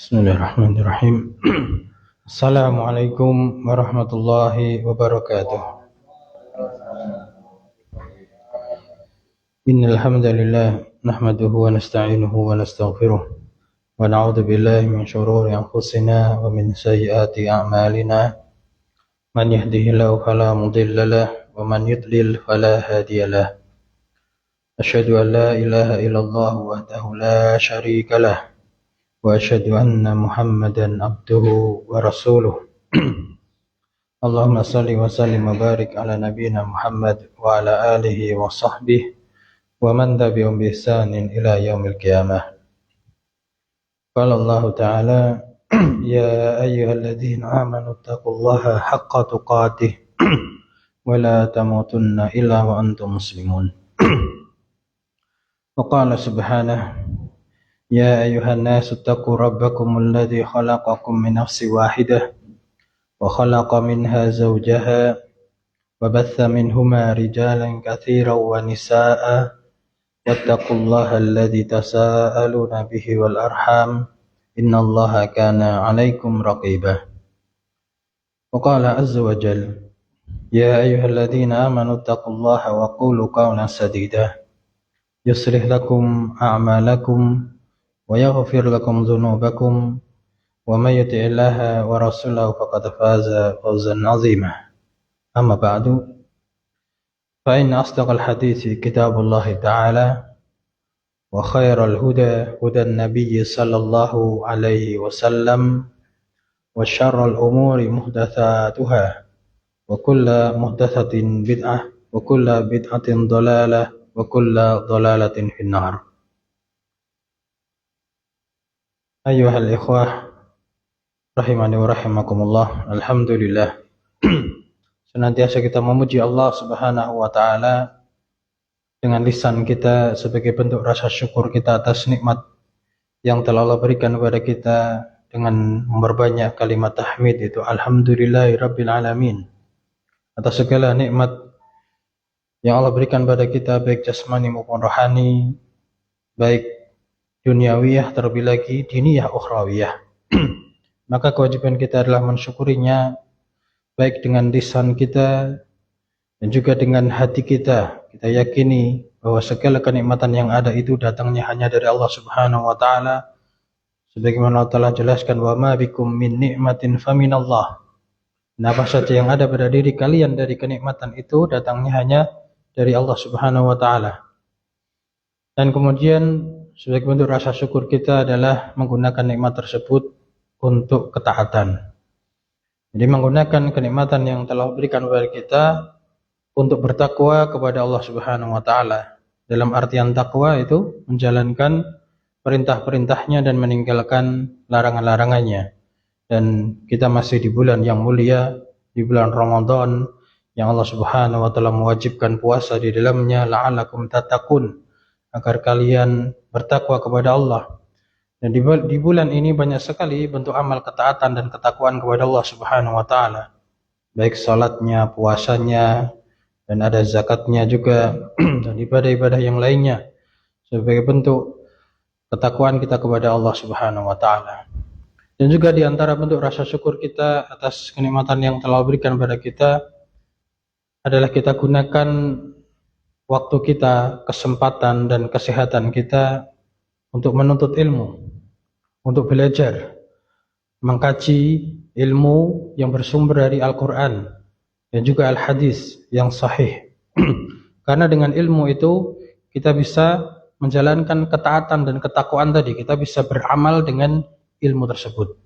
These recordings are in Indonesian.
Bismillahirrahmanirrahim. Assalamualaikum warahmatullahi wabarakatuh. Innal hamdalillah nahmaduhu wa nasta'inuhu wa nastaghfiruh wa na'udzu billahi min shururi anfusina wa min sayyiati a'malina. Man yahdihillahu fala mudilla lahu wa man yudlil fala hadiya lahu. Asyhadu an la ilaha illallah wahdahu la syarika lahu wa asyhadu anna Muhammadan abduhu wa rasuluh. Allahumma salli wa sallim wa barik ala nabiyyina Muhammad wa ala alihi wa sahbihi wa man tabi'ahum bi ihsanin ila yaumil qiyamah. Qala Allah ta'ala ya ayyuhalladzina amanu taqullaha haqqa tuqatih wa la tamutunna illa wa antum muslimun. Wa qala subhanahu يا أيها الناس اتقوا ربكم الذي خلقكم من نفس واحدة وخلق منها زوجها وبث منهما رجالا كثيرا ونساء واتقوا الله الذي تساءلون به والأرحام إن الله كان عليكم رقيبا وقال عز وجل يا أيها الذين آمنوا اتقوا الله وقولوا قولا سديدا يصلح لكم أعمالكم ويغفر لكم ذنوبكم ومن يطع الله ورسوله فقد فاز فوزا عظيما أما بعد فإن أصدق الحديث كتاب الله تعالى وخير الهدى هدى النبي صلى الله عليه وسلم وشر الأمور محدثاتها وكل محدثة بدعة وكل بدعة ضلالة وكل ضلالة في النار. Ayyuhal ikhwah rahimani wa rahimakumullah. Alhamdulillah, senantiasa kita memuji Allah subhanahu wa ta'ala dengan lisan kita sebagai bentuk rasa syukur kita atas nikmat yang telah Allah berikan kepada kita dengan memperbanyak kalimat tahmid, itu alhamdulillahi rabbil alamin, atas segala nikmat yang Allah berikan pada kita baik jasmani maupun rohani, baik duniawiyah terlebih lagi diniyah ukhrawiyah. Maka kewajiban kita adalah mensyukurinya baik dengan lisan kita dan juga dengan hati kita. Kita yakini bahwa segala kenikmatan yang ada itu datangnya hanya dari Allah Subhanahu wa taala. Sebagaimana Allah telah jelaskan, wa ma bikum min ni'matin faminallah. Apa saja yang ada pada diri kalian dari kenikmatan itu datangnya hanya dari Allah Subhanahu wa taala. Dan kemudian sebagai bentuk rasa syukur kita adalah menggunakan nikmat tersebut untuk ketaatan. Jadi menggunakan kenikmatan yang telah berikan kepada kita untuk bertakwa kepada Allah Subhanahu wa taala. Dalam artian takwa itu menjalankan perintah-perintahnya dan meninggalkan larangan-larangannya. Dan kita masih di bulan yang mulia, di bulan Ramadan yang Allah Subhanahu wa taala mewajibkan puasa di dalamnya, la'allakum tattaqun, agar kalian bertakwa kepada Allah. Dan di bulan ini banyak sekali bentuk amal ketaatan dan ketakwaan kepada Allah Subhanahu wa taala. Baik salatnya, puasanya, dan ada zakatnya juga dan ibadah-ibadah yang lainnya sebagai bentuk ketakwaan kita kepada Allah Subhanahu wa taala. Dan juga di antara bentuk rasa syukur kita atas kenikmatan yang telah berikan kepada kita adalah kita gunakan waktu kita, kesempatan dan kesehatan kita untuk menuntut ilmu, untuk belajar, mengkaji ilmu yang bersumber dari Al-Quran dan juga Al-Hadis yang sahih. Karena dengan ilmu itu kita bisa menjalankan ketaatan dan ketakwaan tadi, kita bisa beramal dengan ilmu tersebut.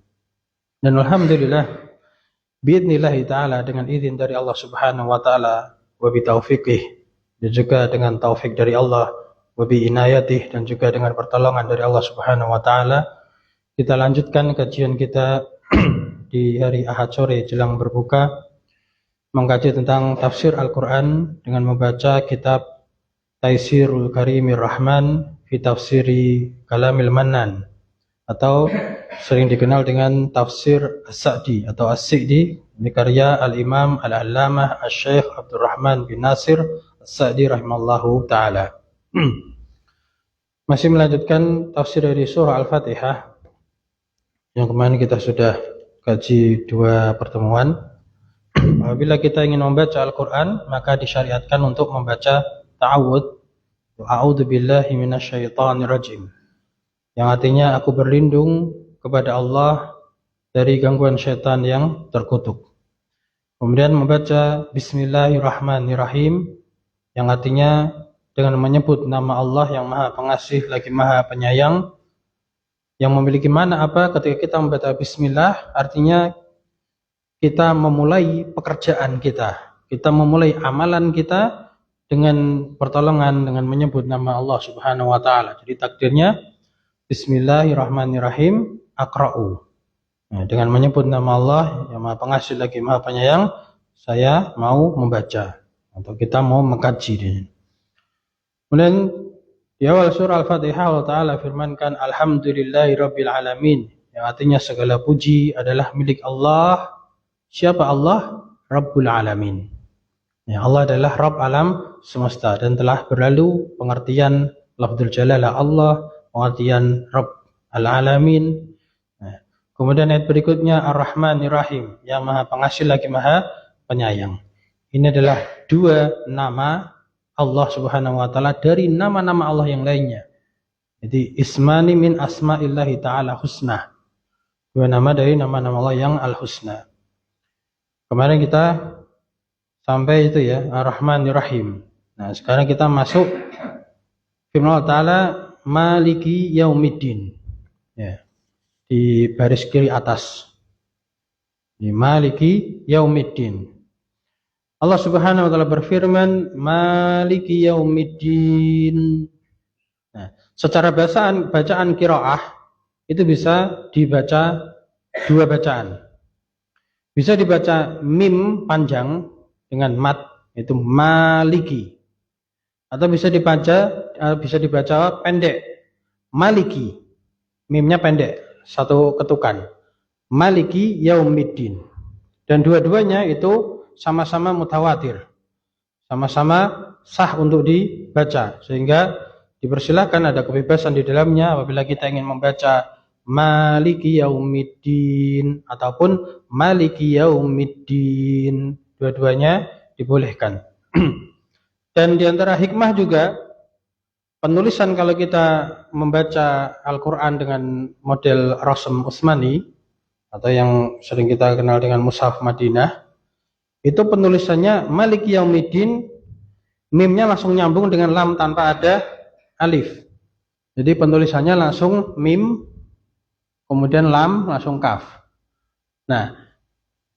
Dan alhamdulillah, biidnillahi ta'ala, dengan izin dari Allah Subhanahu wa ta'ala, wa bitaufiqih, dan juga dengan taufik dari Allah, wa bi inayatih, dan juga dengan pertolongan dari Allah Subhanahu wa taala, kita lanjutkan kajian kita di hari Ahad sore jelang berbuka, mengkaji tentang tafsir Al-Qur'an dengan membaca kitab Taisirul Karimir Rahman fi Tafsiri Kalamil Mannan, atau sering dikenal dengan tafsir As-Sa'di atau As-Sa'di, ini karya Al-Imam Al-Allamah Asy-Syaikh Abdurrahman bin Nasir As-Sa'di rahimallahu ta'ala. Masih melanjutkan tafsir dari surah Al-Fatihah yang kemarin kita sudah kaji 2 pertemuan. Apabila kita ingin membaca Al-Quran, maka disyariatkan untuk membaca ta'awud, a'udzu billahi minasyaitonir rajim, yang artinya aku berlindung kepada Allah dari gangguan syaitan yang terkutuk. Kemudian membaca Bismillahirrahmanirrahim, yang artinya dengan menyebut nama Allah yang Maha Pengasih lagi Maha Penyayang, yang memiliki makna apa ketika kita membaca Bismillah, artinya kita memulai pekerjaan kita memulai amalan kita dengan pertolongan, dengan menyebut nama Allah Subhanahu wa taala. Jadi takdirnya Bismillahirrahmanirrahim aqra'u. Nah, dengan menyebut nama Allah yang Maha Pengasih lagi Maha Penyayang, saya mau membaca atau kita mau mengkaji. Kemudian di awal surah Al-Fatihah Allah Ta'ala firmankan Alhamdulillahirabbil alamin, yang artinya segala puji adalah milik Allah. Siapa Allah? Rabbul alamin. Ya, Allah adalah Rabb alam semesta, dan telah berlalu pengertian lafdzul jalalah Allah, pengertian Rabb al-alamin. Nah, kemudian ayat berikutnya Ar-Rahmanir Rahim, yang Maha Pengasih lagi Maha Penyayang. Ini adalah 2 nama Allah Subhanahu wa taala dari nama-nama Allah yang lainnya. Jadi ismani min asma'illahi ta'ala husna. 2 nama dari nama-nama Allah yang al-husna. Kemarin kita sampai itu ya, Ar-Rahmanir Rahim. Nah, sekarang kita masuk firman Allah Ta'ala Maliki Yaumiddin. Ya. Di baris kiri atas. Di Maliki Yaumiddin. Allah Subhanahu wa taala berfirman Maliki Yaumiddin. Nah, secara bacaan qiraah itu bisa dibaca 2 bacaan. Bisa dibaca mim panjang dengan mat, itu Maliki. Atau bisa dibaca pendek, Maliki. Mimnya pendek, 1 ketukan. Maliki Yaumiddin. Dan dua-duanya itu sama-sama mutawatir, sama-sama sah untuk dibaca, sehingga dipersilahkan, ada kebebasan di dalamnya apabila kita ingin membaca Maliki Yaumiddin ataupun Maliki Yaumiddin, dua-duanya dibolehkan. Dan diantara hikmah juga penulisan, kalau kita membaca Al-Quran dengan model Rasm Utsmani atau yang sering kita kenal dengan Mushaf Madinah, itu penulisannya Maliki Yaumiddin, mimnya langsung nyambung dengan lam tanpa ada alif. Jadi penulisannya langsung mim, kemudian lam, langsung kaf. Nah,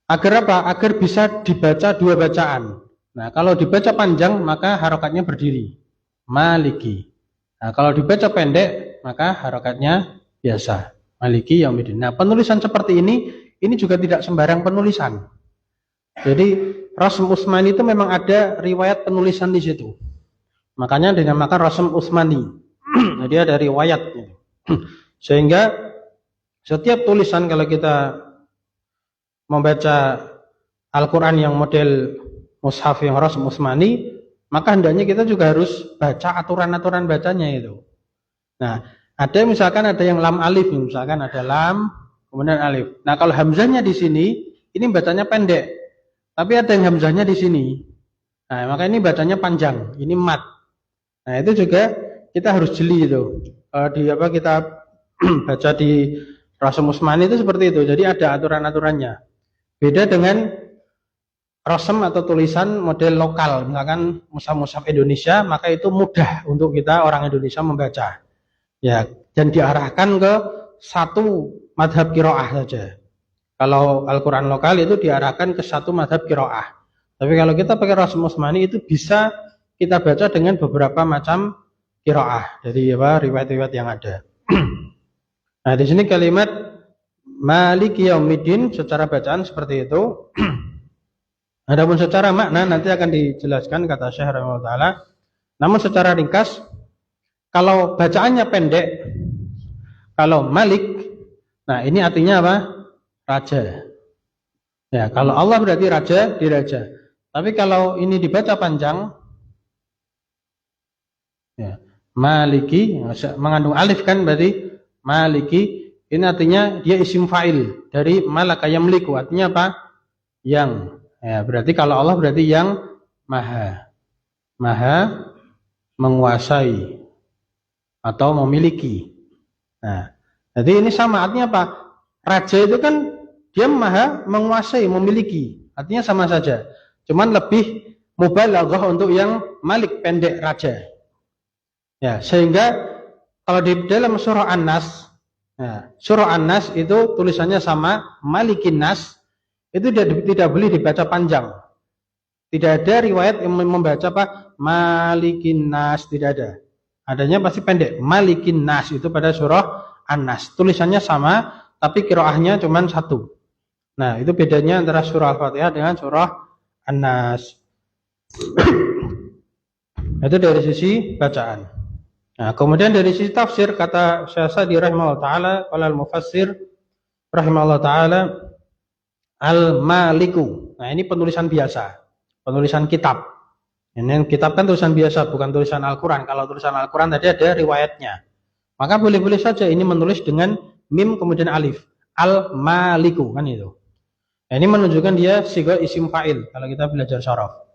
agar apa? Agar bisa dibaca 2 bacaan. Nah, kalau dibaca panjang maka harokatnya berdiri, Maliki. Nah, kalau dibaca pendek maka harokatnya biasa, Maliki Yaumiddin. Nah, penulisan seperti ini juga tidak sembarang penulisan. Jadi Rasm Utsmani itu memang ada riwayat penulisan di situ. Makanya dinamakan Rasm Utsmani. Jadi ada riwayat. Sehingga setiap tulisan, kalau kita membaca Al-Quran yang model mushaf yang Rasm Utsmani, maka hendaknya kita juga harus baca aturan-aturan bacanya itu. Nah, ada misalkan ada yang lam alif, misalkan ada lam kemudian alif. Nah, kalau hamzahnya di sini, ini bacanya pendek. Tapi ada yang hamzahnya di sini. Nah, maka ini bacanya panjang, ini mat. Nah, itu juga kita harus jeli itu. Kita baca di Rasm Utsmani itu seperti itu. Jadi ada aturan-aturannya. Beda dengan rasm atau tulisan model lokal, misalkan mushaf-mushaf Indonesia, maka itu mudah untuk kita orang Indonesia membaca. Ya, dan diarahkan ke 1 madhab qiraah saja. Kalau Al-Quran lokal itu diarahkan ke 1 madhab qiraah. Tapi kalau kita pakai Rasm Utsmani itu bisa kita baca dengan beberapa macam qiraah dari riwayat-riwayat yang ada. Nah, di sini kalimat Maliki Yaumiddin secara bacaan seperti itu. Adapun secara makna nanti akan dijelaskan kata Syekh rahimahullah taala. Namun secara ringkas, kalau bacaannya pendek, kalau Malik, nah ini artinya apa? Raja. Ya, kalau Allah berarti raja, diraja. Tapi kalau ini dibaca panjang, ya, Maliki mengandung alif kan, berarti Maliki Ini artinya dia isim fa'il dari malaka yamliku. Artinya apa? Yang. Ya, berarti kalau Allah berarti yang maha. Maha menguasai atau memiliki. Nah, jadi ini sama artinya apa? Raja itu kan dia maha menguasai, memiliki. Artinya sama saja. Cuman lebih mubalaghah untuk yang malik, pendek, raja. Ya, sehingga kalau di dalam surah An-Nas, nah, surah An-Nas itu tulisannya sama, Malikin Nas, itu tidak boleh dibaca panjang. Tidak ada riwayat yang membaca apa? Malikin Nas, tidak ada. Adanya pasti pendek, Malikin Nas itu pada surah An-Nas. Tulisannya sama, tapi qiraahnya cuma satu. Nah, itu bedanya antara surah Al-Fatihah dengan surah An-Nas. Itu dari sisi bacaan. Nah, kemudian dari sisi tafsir kata Syekh Sa'di rahimahullah taala, qala al-mufassir rahimahullah taala al-maliku. Nah, ini penulisan biasa, penulisan kitab. Ini kitab kan tulisan biasa, bukan tulisan Al-Qur'an. Kalau tulisan Al-Qur'an tadi ada riwayatnya. Maka boleh-boleh saja ini menulis dengan mim kemudian alif. Al-maliku kan itu. Nah, ini menunjukkan dia siga isim fa'il kalau kita belajar syaraf.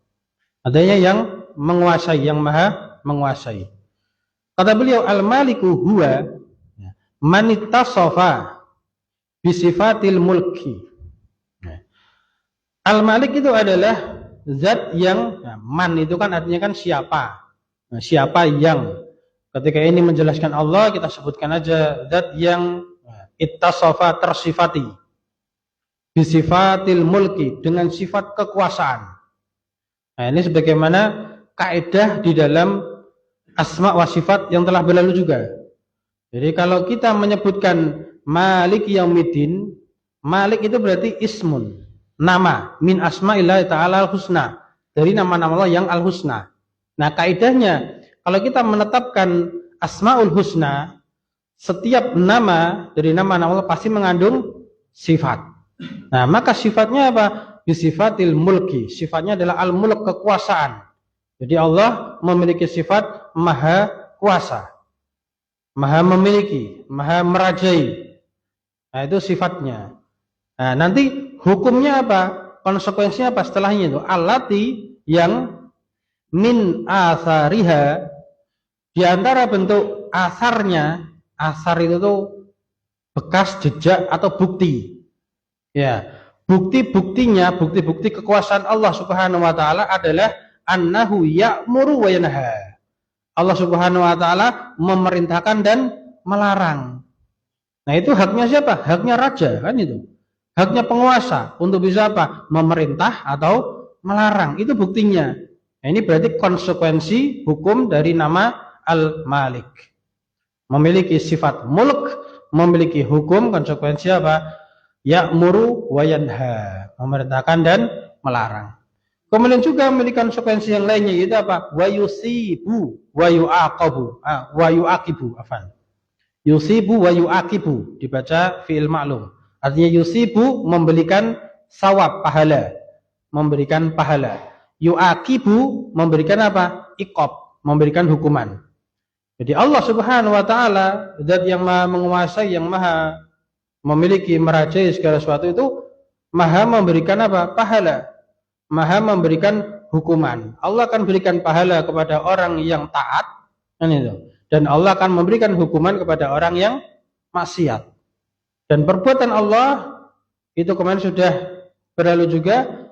Adanya yang menguasai, yang maha menguasai. Kata beliau al-maliku huwa manittasafa bisifatil mulki. Al-malik itu adalah zat yang man itu kan artinya kan siapa. Nah, siapa yang, ketika ini menjelaskan Allah kita sebutkan aja zat yang ittasafa tersifati bisifatil mulki dengan sifat kekuasaan. Nah, ini sebagaimana kaidah di dalam asma wa sifat yang telah berlalu juga. Jadi kalau kita menyebutkan Malik Yaumiddin, Malik itu berarti ismun, nama min asma'illah ta'ala al-husna, dari nama-nama Allah yang al-husna. Nah, kaidahnya kalau kita menetapkan asmaul husna, setiap nama dari nama-nama Allah pasti mengandung sifat. Nah, maka sifatnya apa? Bisifatil mulki, sifatnya adalah al-mulk, kekuasaan. Jadi Allah memiliki sifat maha kuasa, maha memiliki, maha merajai. Nah, itu sifatnya. Nah, nanti hukumnya apa? Konsekuensinya apa setelahnya itu? Allati yang min asariha, di antara bentuk asarnya, asar itu tuh bekas, jejak atau bukti. Ya, bukti-buktinya, bukti-bukti kekuasaan Allah Subhanahu wa taala adalah annahu ya'muru wa yanha. Allah Subhanahu wa taala memerintahkan dan melarang. Nah, itu haknya siapa? Haknya raja, kan itu. Haknya penguasa untuk bisa apa? Memerintah atau melarang. Itu buktinya. Nah, ini berarti konsekuensi hukum dari nama Al-Malik. Memiliki sifat mulk, memiliki hukum, konsekuensi apa? Ya'muru wa yanha, memerintahkan dan melarang. Kemudian juga memiliki konsekuensi yang lainnya, yaitu apa? Wa yusibu wa yu'aqabu. Wa yu'aqibu, afan. Yusibu wa yu'aqibu, dibaca fi'il ma'lum. Artinya yusibu memberikan sawab, pahala. Memberikan pahala. Yu'aqibu memberikan apa? Iqab, memberikan hukuman. Jadi Allah Subhanahu wa taala, zat yang maha menguasai, yang maha memiliki, merajai segala sesuatu itu, maha memberikan apa? Pahala. Maha memberikan hukuman. Allah akan berikan pahala kepada orang yang taat, kan itu. Dan Allah akan memberikan hukuman kepada orang yang maksiat. Dan perbuatan Allah itu kemarin sudah berlalu juga,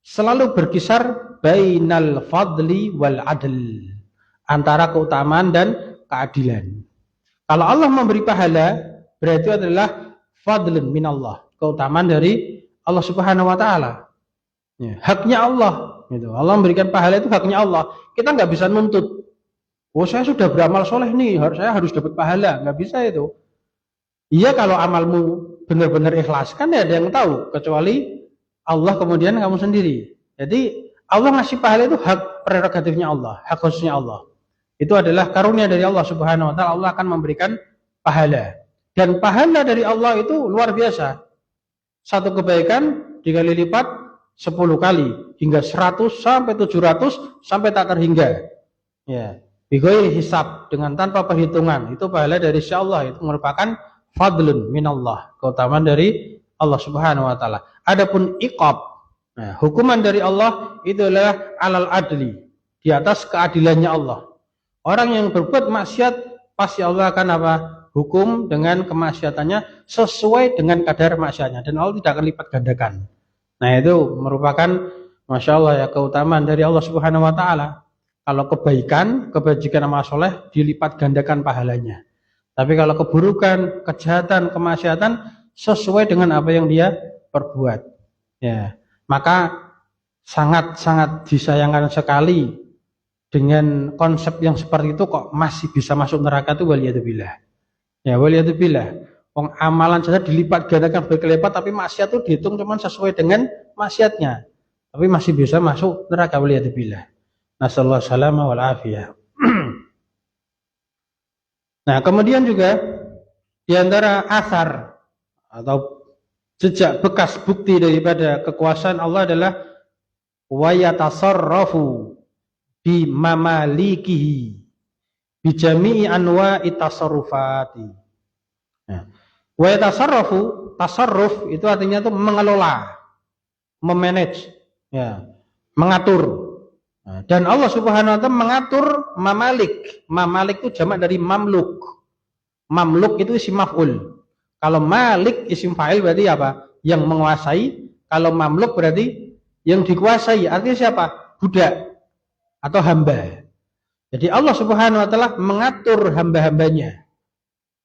selalu berkisar bainal fadli wal adl, antara keutamaan dan keadilan. Kalau Allah memberi pahala, berarti adalah fadlun minallah, keutamaan dari Allah Subhanahu wa taala. Ya, haknya Allah, gitu. Allah memberikan pahala itu haknya Allah. Kita nggak bisa nuntut. Oh, saya sudah beramal soleh nih, saya harus dapat pahala. Nggak bisa itu. Iya, kalau amalmu benar-benar ikhlas, kan ya ada yang tahu, kecuali Allah kemudian kamu sendiri. Jadi Allah ngasih pahala itu hak prerogatifnya Allah, hak khususnya Allah. Itu adalah karunia dari Allah Subhanahu wa taala. Allah akan memberikan pahala. Dan pahala dari Allah itu luar biasa. Satu kebaikan dikali lipat 10 kali, hingga 100 sampai 700 sampai tak terhingga. Ya, bighairi hisab, dengan tanpa perhitungan. Itu pahala dari Insya Allah, itu merupakan fadlun minallah, keutamaan dari Allah Subhanahu wa taala. Adapun iqab, nah, hukuman dari Allah itu adalah alal adli, di atas keadilannya Allah. Orang yang berbuat maksiat pasti Allah akan apa? Hukum dengan kemaksiatannya sesuai dengan kadar maksiatnya, dan Allah tidak akan lipat gandakan. Nah, itu merupakan Masya Allah ya, keutamaan dari Allah Subhanahu wa taala. Kalau kebaikan, kebajikan amal soleh dilipat gandakan pahalanya. Tapi kalau keburukan, kejahatan, kemaksiatan sesuai dengan apa yang dia perbuat. Ya, maka sangat-sangat disayangkan sekali dengan konsep yang seperti itu kok masih bisa masuk neraka itu, waliyadzubillah. Ya, waliyadzubillah. Wong amalan saja dilipat gandakan berkelipat, tapi maksiat itu dihitung cuma sesuai dengan maksiatnya. Tapi masih bisa masuk neraka, waliyadzubillah. Nasallahu salama wal afiyah. Nah, kemudian juga di antara asar atau jejak bekas bukti daripada kekuasaan Allah adalah wa yatasarrafu bi mamalikihi bi jami'i anwa'i tasarrufati. Nah, wa yatasarrafu, tasarruf itu artinya itu mengelola, memanage, ya, mengatur. Nah, dan Allah Subhanahu wa taala mengatur mamalik. Mamalik itu jamak dari mamluk. Mamluk itu isim maf'ul. Kalau malik isim fa'il berarti apa? Yang menguasai. Kalau mamluk berarti yang dikuasai. Artinya siapa? Budak atau hamba. Jadi Allah Subhanahu wa taala mengatur hamba-hambanya.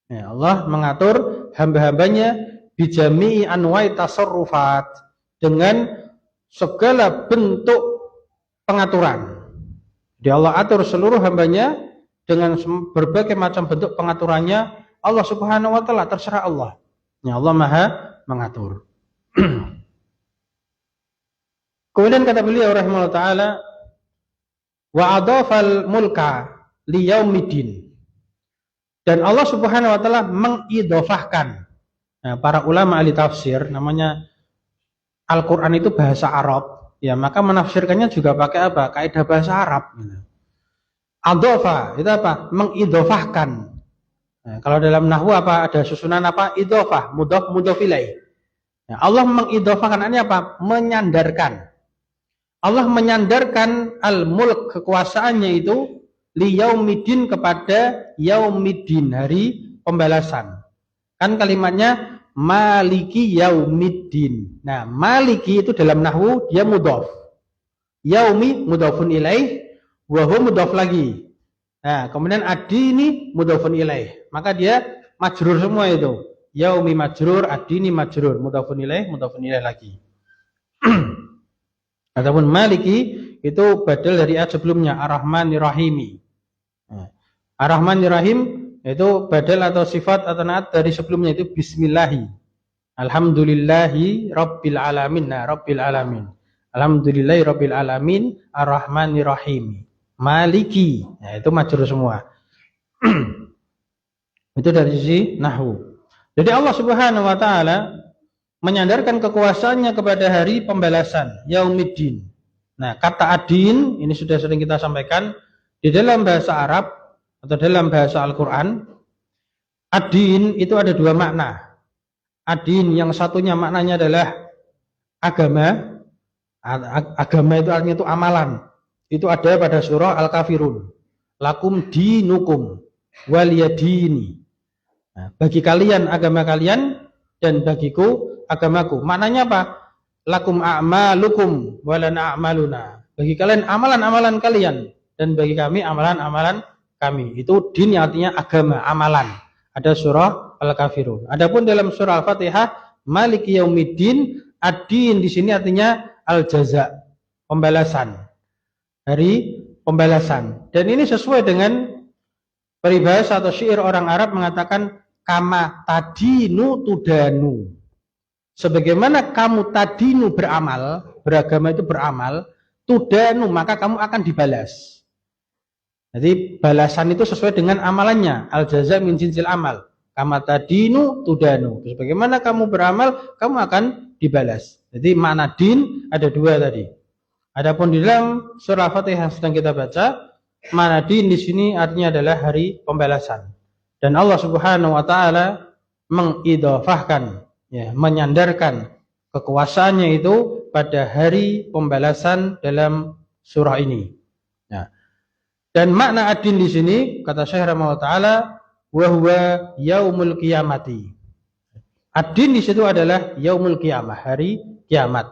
Ya, Allah mengatur hamba-hambanya bijami'i anwa'i tasarrufat, dengan segala bentuk pengaturan. Jadi Allah atur seluruh hambanya dengan berbagai macam bentuk pengaturannya. Allah Subhanahu wa taala, terserah Allah. Ya, Allah Maha mengatur. Kemudian kata beliau rahimahullah taala, wa adafal mulka liyaumiddin. Dan Allah Subhanahu wa taala mengidhofahkan. Nah, para ulama ahli tafsir, namanya Al-Qur'an itu bahasa Arab. Ya, maka menafsirkannya juga pakai apa? Kaidah bahasa Arab. Adhofa itu apa? Mengidhofahkan. Nah, kalau dalam nahwu apa? Ada susunan apa? Idhofah, mudhof, mudhof ilaih. Nah, Allah mengidhofahkan ini apa? Menyandarkan. Allah menyandarkan al-mulk, kekuasaannya itu liyaumiddin, kepada yaumiddin, hari pembalasan. Kan kalimatnya maliki yaumiddin. Nah, maliki itu dalam nahwu dia mudhof. Yaumi mudhofun ilaih, wa huwa mudhof lagi. Nah, kemudian adini mudhofun ilaih. Maka dia majrur semua itu. Yaumi majrur, adini majrur, mudhofun ilaih lagi. Ataupun maliki itu badal dari ayat sebelumnya, Ar-Rahmanir-Rahimi. Nah, Ar-Rahmanir-Rahim itu badal atau sifat atau naat dari sebelumnya, itu bismillahi. Alhamdulillahi rabbil alamin. Nah, rabbil alamin. Alhamdulillahi rabbil alamin, Ar-Rahmanir Rahim. Maliki. Nah, itu majrur semua. Itu dari sisi nahwu. Jadi Allah Subhanahu wa taala menyandarkan kekuasaannya kepada hari pembalasan, yaumiddin. Nah, kata adin ini sudah sering kita sampaikan di dalam bahasa Arab atau dalam bahasa Al-Quran. Adin itu ada dua makna. Adin yang satunya maknanya adalah agama. Agama itu artinya itu amalan. Itu ada pada surah Al-Kafirun. Lakum dinukum waliyadini. Nah, bagi kalian agama kalian dan bagiku agamaku. Maknanya apa? Lakum a'malukum walana a'maluna. Bagi kalian amalan-amalan kalian dan bagi kami amalan-amalan kami. Itu din yang artinya agama, amalan. Ada surah Al-Kafirun. Adapun dalam surah Al-Fatihah, Maliki Yaumiddin, ad-din di sini artinya al-jaza, pembalasan. Hari pembalasan. Dan ini sesuai dengan peribahasa atau syair orang Arab mengatakan kama tadinu tudanu. Sebagaimana kamu tadinu beramal, beragama itu beramal, tudanu maka kamu akan dibalas. Jadi balasan itu sesuai dengan amalannya. Al-jaza min jinsil amal. Kama tadinu tudanu. Sebagaimana kamu beramal, kamu akan dibalas. Jadi makna din ada dua tadi. Adapun di dalam surah Fatihah sedang kita baca, makna din di sini artinya adalah hari pembalasan. Dan Allah Subhanahu wa taala mengidhafahkan, ya, menyandarkan kekuasaannya itu pada hari pembalasan dalam surah ini. Nah, dan makna ad-din di sini kata Syekh rahimahullah taala wa huwa yaumul qiyamati. Ad-din di situ adalah yaumul qiyamah, hari kiamat.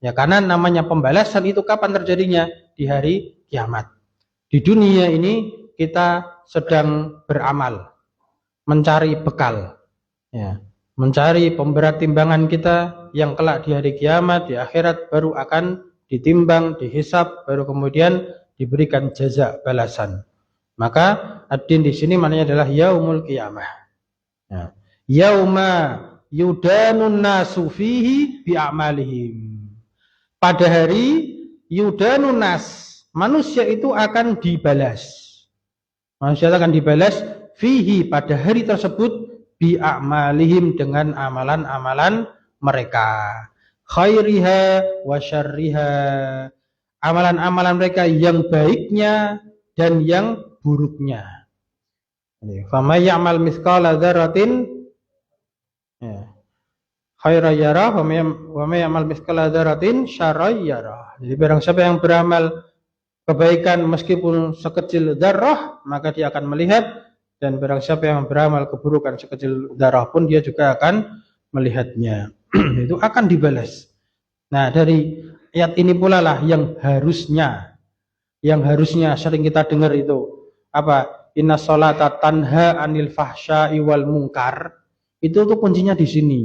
Ya, karena namanya pembalasan itu kapan terjadinya? Di hari kiamat. Di dunia ini kita sedang beramal, mencari bekal, ya, mencari pemberat timbangan kita yang kelak di hari kiamat, di akhirat baru akan ditimbang, dihisab, baru kemudian diberikan jaza balasan. Maka ad-din di sini maknanya adalah yaumul qiyamah. Ya. Yauma yudanun nasu fihi bi'amalihim. Pada hari yudanun nas, manusia itu akan dibalas. Manusia akan dibalas fihi pada hari tersebut bi'amalihim dengan amalan-amalan mereka. Khairiha wa syarriha. Amalan-amalan mereka yang baiknya dan yang buruknya. Faman ya'mal mithqala dzarratin khairan yarah wa may ya'mal mithqala dzarratin syarran yarah. Jadi barang siapa yang beramal kebaikan meskipun sekecil dzarrah, maka dia akan melihat, dan barang siapa yang beramal keburukan sekecil dzarrah pun dia juga akan melihatnya. Itu akan dibalas. Nah, dari ayat ini pula lah yang harusnya sering kita dengar itu apa? Inna sholata tanha anil fahsya'i wal munkar. Itu tuh kuncinya di sini.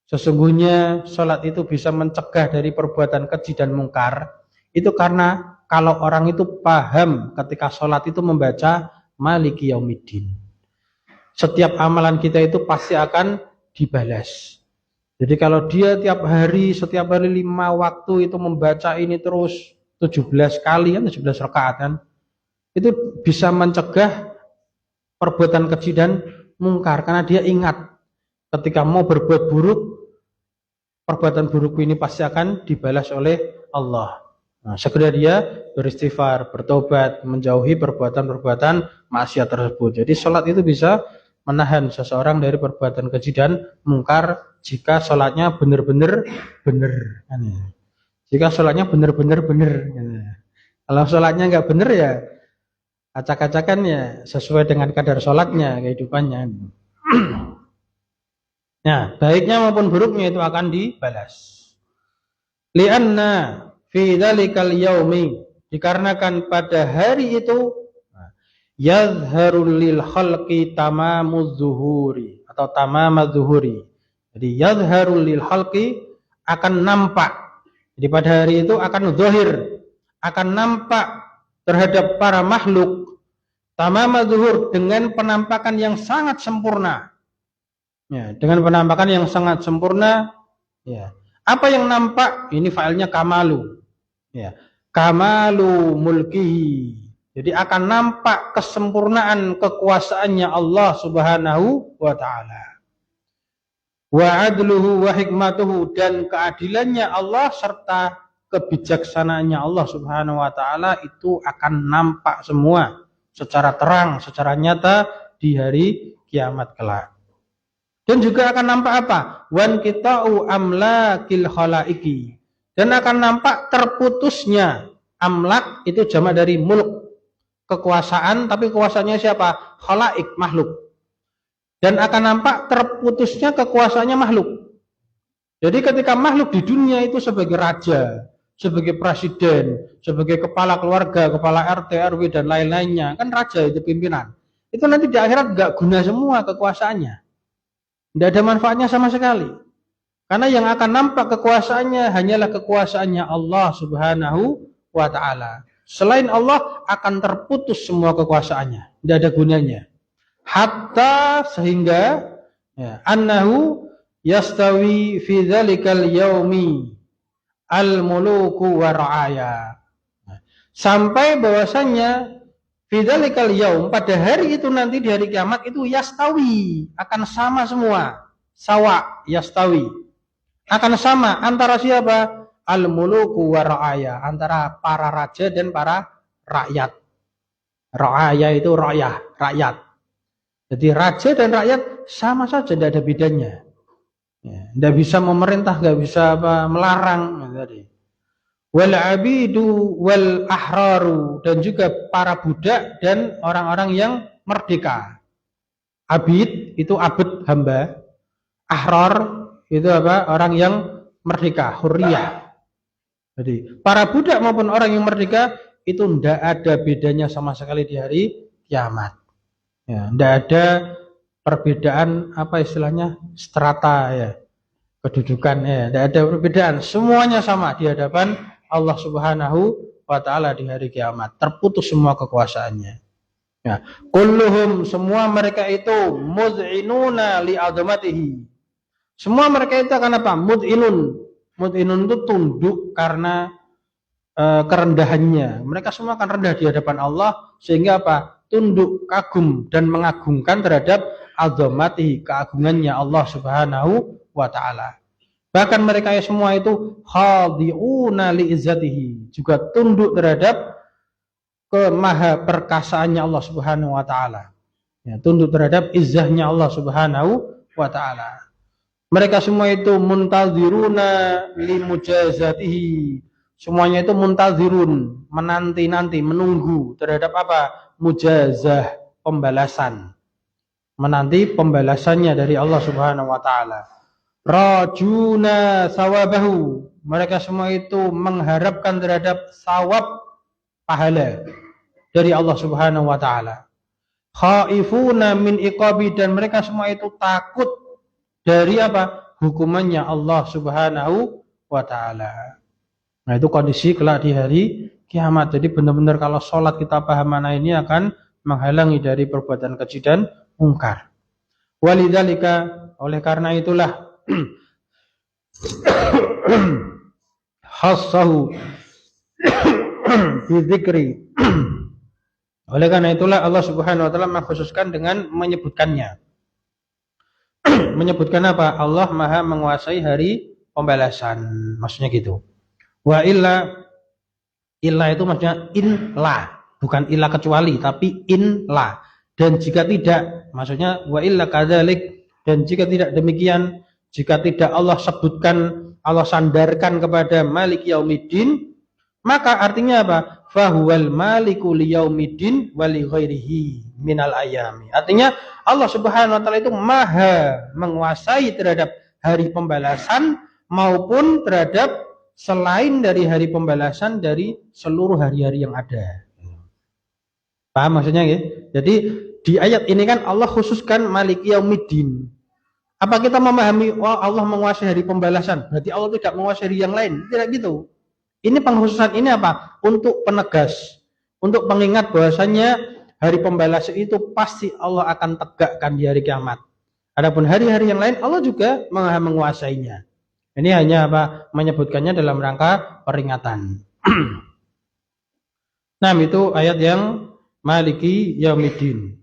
Sesungguhnya sholat itu bisa mencegah dari perbuatan keji dan mungkar. Itu karena kalau orang itu paham ketika sholat itu membaca Maliki Yaumiddin. Setiap amalan kita itu pasti akan dibalas. Jadi kalau dia setiap hari 5 waktu itu membaca ini terus 17 kali kan, 17 rakaat kan, itu bisa mencegah perbuatan keji dan mungkar karena dia ingat ketika mau berbuat buruk, perbuatan buruk ini pasti akan dibalas oleh Allah. Nah, segera dia beristighfar, bertobat, menjauhi perbuatan-perbuatan maksiat tersebut. Jadi sholat itu bisa menahan seseorang dari perbuatan keji dan mungkar jika sholatnya benar-benar benar. Jika sholatnya benar-benar benar. Kalau sholatnya nggak benar ya acak-acakan ya sesuai dengan kadar sholatnya kehidupannya. Nah, baiknya maupun buruknya itu akan dibalas. Lianna fi dzalikal yaumi, dikarenakan pada hari itu yadharul lil khalqi tamamuz zuhuri atau tamamaz zuhuri. Jadi yadharul lil khalqi akan nampak. Jadi pada hari itu akan zahir, akan nampak terhadap para makhluk tamamaz zuhur dengan penampakan yang sangat sempurna. Ya, dengan penampakan yang sangat sempurna, ya. Apa yang nampak? Ini failnya kamalu. Ya, kamalu mulkihi. Jadi akan nampak kesempurnaan kekuasaannya Allah Subhanahu wa taala. Wa adluhu wa hikmatuhu, dan keadilannya Allah serta kebijaksanaannya Allah Subhanahu wa taala itu akan nampak semua secara terang, secara nyata di hari kiamat kelak. Dan juga akan nampak apa? Wan kita'u amlakil khalaiki. Dan akan nampak terputusnya amlak, itu jamak dari mulk, kekuasaan, tapi kekuasaannya siapa? Khalaik, makhluk. Dan akan nampak terputusnya kekuasaannya makhluk. Jadi ketika makhluk di dunia itu sebagai raja, sebagai presiden, sebagai kepala keluarga, kepala RT, RW dan lain-lainnya, kan raja itu pimpinan. Itu nanti di akhirat gak guna semua kekuasaannya. Tidak ada manfaatnya sama sekali. Karena yang akan nampak kekuasaannya hanyalah kekuasaannya Allah Subhanahu wa ta'ala. Selain Allah akan terputus semua kekuasaannya. Tidak ada gunanya. Hatta sehingga ya, annahu yastawi fi dzalikal yaumi al-muluku wa ra'aya. Sampai bahwasannya Fidzalikal yaum, pada hari itu nanti di hari kiamat itu yastawi, akan sama semua. Sawa, yastawi. Akan sama antara siapa? Al-muluku wa ra'aya, antara para raja dan para rakyat. Ra'aya itu rakyat. Jadi raja dan rakyat sama saja, tidak ada bedanya. Ya, tidak bisa memerintah, nggak bisa melarang. Tadi. Wal abidu wal ahraru, dan juga para budak dan orang-orang yang merdeka. Abid itu abd hamba, ahrar itu orang yang merdeka, hurriyah. Jadi para budak maupun orang yang merdeka itu tidak ada bedanya sama sekali di hari kiamat. Ya, tidak ada perbedaan istilahnya strata ya, kedudukan ya, tidak ada perbedaan, semuanya sama di hadapan Allah Subhanahu wa taala di hari kiamat. Terputus semua kekuasaannya. Ya, kulluhum, semua mereka itu mud'inuna li'azamatihi. Semua mereka itu akan apa? Mud'inun. Mud'inun itu tunduk karena kerendahannya. Mereka semua akan rendah di hadapan Allah sehingga apa? Tunduk, kagum dan mengagungkan terhadap azamatihi, keagungannya Allah Subhanahu wa taala. Bahkan mereka semua itu khadi'una li'izzatihi, juga tunduk terhadap kemaha perkasaannya Allah Subhanahu wa taala. Ya, tunduk terhadap izzahnya Allah Subhanahu wa taala. Mereka semua itu muntaziruna limujazatihi. Semuanya itu muntazirun, menanti-nanti, menunggu terhadap apa? Mujazah, pembalasan. Menanti pembalasannya dari Allah Subhanahu wa taala. Rajuna sawabahu, mereka semua itu mengharapkan terhadap sawab, pahala dari Allah Subhanahu wa taala. Khaifuna min iqabi, dan mereka semua itu takut dari apa? Hukumannya Allah Subhanahu wa taala. Nah, itu kondisi kelak di hari kiamat. Jadi benar-benar kalau sholat kita paham mana ini akan menghalangi dari perbuatan keji dan mungkar. Walidzalika, oleh karena itulah khassahu bizikri. Oleh karena itulah Allah Subhanahu wa taala mengkhususkan dengan menyebutkannya. Menyebutkan apa? Allah Maha menguasai hari pembalasan. Maksudnya gitu. Wa illa itu maksudnya in la, bukan illa kecuali, tapi in la. Dan jika tidak, maksudnya wa illa kadzalik, dan jika tidak demikian, jika tidak Allah sebutkan, Allah sandarkan kepada Malik Yaumiddin, maka artinya apa? Fahuwal maliku liyaumiddin wa li ghairihi minal ayami. Artinya Allah Subhanahu wa taala itu maha menguasai terhadap hari pembalasan maupun terhadap selain dari hari pembalasan dari seluruh hari-hari yang ada. Paham maksudnya ya? Jadi di ayat ini kan Allah khususkan Malik Yaumiddin. Apa kita memahami Allah menguasai hari pembalasan, berarti Allah tidak menguasai hari yang lain? Tidak gitu. Ini pengkhususan ini apa? Untuk penegas, untuk pengingat bahwasanya hari pembalasan itu pasti Allah akan tegakkan di hari kiamat. Adapun hari-hari yang lain Allah juga menguasainya. Ini hanya apa? Menyebutkannya dalam rangka peringatan. Nah, itu ayat yang Maliki Yaumiddin.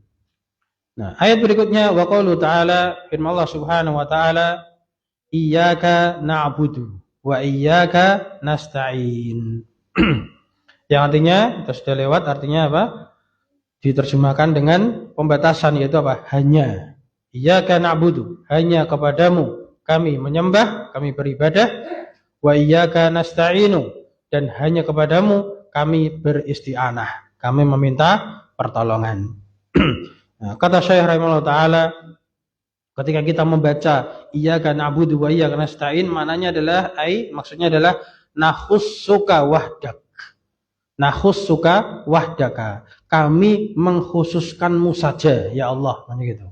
Nah, ayat berikutnya wa qaulu ta'ala, firman Allah Subhanahu wa taala, iyyaka na'budu wa iyyaka nasta'in. Yang artinya, itu sudah lewat, artinya apa? Diterjemahkan dengan pembatasan, yaitu apa? Hanya. Iyyaka na'budu, hanya kepadamu kami menyembah, kami beribadah. Wa iyyaka nasta'inu, dan hanya kepadamu kami beristi'anah, kami meminta pertolongan. Nah, kata Syekh rahimahullah ta'ala, ketika kita membaca iyyaka na'budu wa iyyaka nasta'in, maknanya adalah maksudnya adalah nakhussuka wahdak. Nakhussuka wahdaka. Kami mengkhususkanmu saja ya Allah, gitu.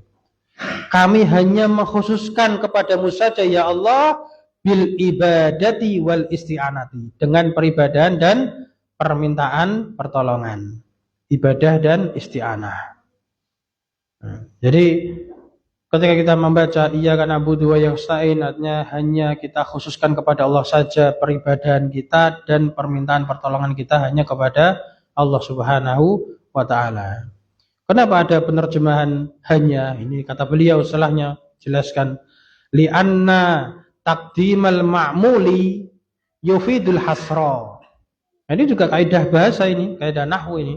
Kami hanya mengkhususkan kepadamu saja ya Allah, bil ibadati wal isti'anati, dengan peribadahan dan permintaan pertolongan. Ibadah dan isti'anah. Jadi ketika kita membaca iyyaka na'budu wa iyyaka nasta'in, artinya hanya kita khususkan kepada Allah saja peribadahan kita dan permintaan pertolongan kita hanya kepada Allah Subhanahu wa taala. Kenapa ada penerjemahan hanya? Ini kata beliau setelahnya jelaskan, li'anna taqdimal ma'muli yufidul hasra. Nah, ini juga kaidah bahasa ini, kaidah nahwu ini.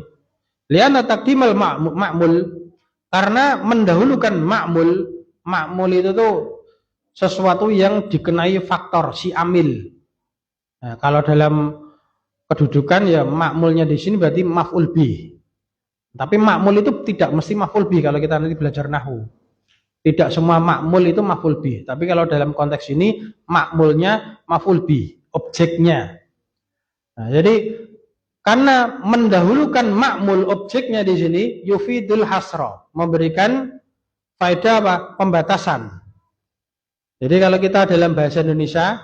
Li'anna taqdimal ma'mul, Karena mendahulukan makmul itu tuh sesuatu yang dikenai faktor si amil. Nah, kalau dalam kedudukan ya makmulnya di sini berarti maf'ul bih. Tapi makmul itu tidak mesti maf'ul bih kalau kita nanti belajar nahwu. Tidak semua makmul itu maf'ul bih. Tapi kalau dalam konteks ini makmulnya maf'ul bih, objeknya. Nah, jadi karena mendahulukan makmul objeknya di sini yufidul hasra, memberikan faedah apa? Pembatasan. Jadi kalau kita dalam bahasa Indonesia